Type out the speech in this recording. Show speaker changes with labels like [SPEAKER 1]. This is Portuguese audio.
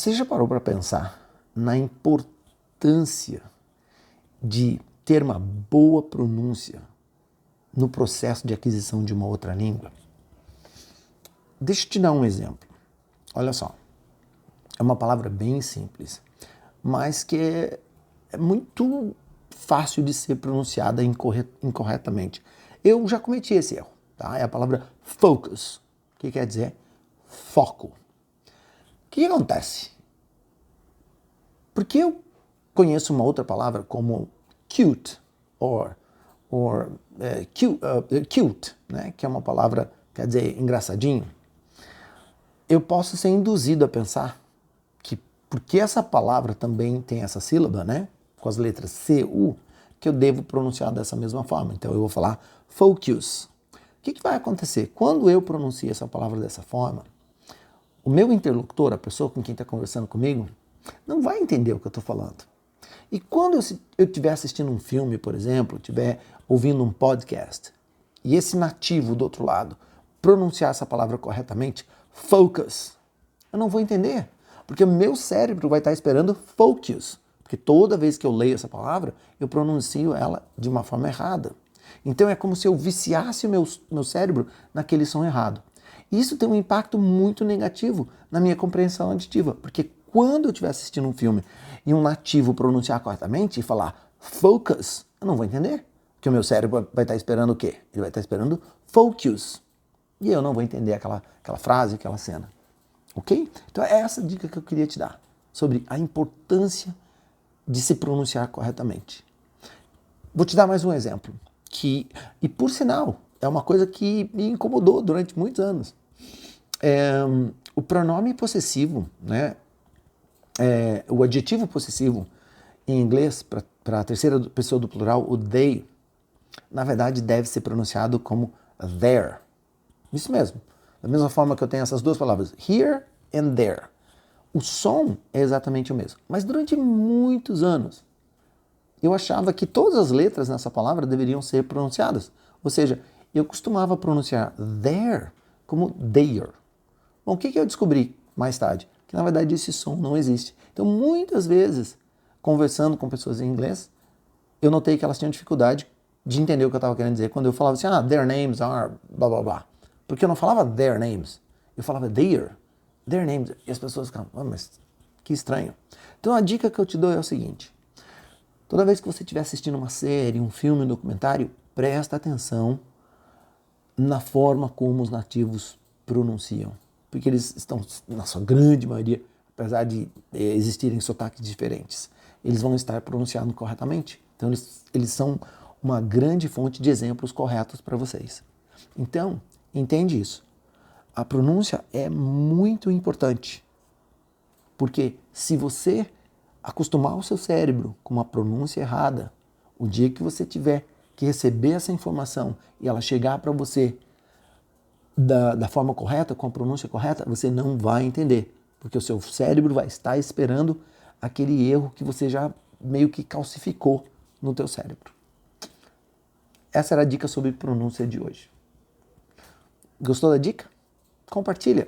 [SPEAKER 1] Você já parou para pensar na importância de ter uma boa pronúncia no processo de aquisição de uma outra língua? Deixa eu te dar um exemplo. Olha só, é uma palavra bem simples, mas que é muito fácil de ser pronunciada incorretamente. Eu já cometi esse erro, tá? É a palavra focus, que quer dizer foco. O que acontece? Porque eu conheço uma outra palavra como cute, cute, né? Que é uma palavra, quer dizer, engraçadinho. Eu posso ser induzido a pensar que, porque essa palavra também tem essa sílaba, né? Com as letras C-U, que eu devo pronunciar dessa mesma forma. Então eu vou falar focus. O que vai acontecer? Quando eu pronuncio essa palavra dessa forma, o meu interlocutor, a pessoa com quem está conversando comigo, não vai entender o que eu estou falando. E quando eu estiver assistindo um filme, por exemplo, estiver ouvindo um podcast, e esse nativo do outro lado pronunciar essa palavra corretamente, focus, eu não vou entender, porque o meu cérebro vai estar esperando focus, porque toda vez que eu leio essa palavra, eu pronuncio ela de uma forma errada. Então é como se eu viciasse o meu cérebro naquele som errado. Isso tem um impacto muito negativo na minha compreensão auditiva, porque quando eu estiver assistindo um filme e um nativo pronunciar corretamente e falar focus, eu não vou entender, porque o meu cérebro vai estar esperando o quê? Ele vai estar esperando focus. E eu não vou entender aquela frase, aquela cena. Ok? Então é essa dica que eu queria te dar, sobre a importância de se pronunciar corretamente. Vou te dar mais um exemplo, e por sinal, é uma coisa que me incomodou durante muitos anos. O pronome possessivo, né? O adjetivo possessivo em inglês, para a terceira pessoa do plural, o they, na verdade deve ser pronunciado como there. Isso mesmo. Da mesma forma que eu tenho essas duas palavras, here and there. O som é exatamente o mesmo. Mas durante muitos anos, eu achava que todas as letras nessa palavra deveriam ser pronunciadas. Ou seja, eu costumava pronunciar there como there. Bom, o que eu descobri mais tarde? Que na verdade esse som não existe. Então muitas vezes, conversando com pessoas em inglês, eu notei que elas tinham dificuldade de entender o que eu estava querendo dizer. Quando eu falava assim, their names are blá blá blá. Porque eu não falava their names, eu falava their names. E as pessoas ficavam, mas que estranho. Então a dica que eu te dou é o seguinte. Toda vez que você estiver assistindo uma série, um filme, um documentário, presta atenção na forma como os nativos pronunciam. Porque eles estão, na sua grande maioria, apesar de existirem sotaques diferentes, eles vão estar pronunciando corretamente. Então eles são uma grande fonte de exemplos corretos para vocês. Então, entende isso. A pronúncia é muito importante. Porque se você acostumar o seu cérebro com uma pronúncia errada, o dia que você tiver que receber essa informação e ela chegar para você da forma correta, com a pronúncia correta, você não vai entender. Porque o seu cérebro vai estar esperando aquele erro que você já meio que calcificou no teu cérebro. Essa era a dica sobre pronúncia de hoje. Gostou da dica? Compartilha!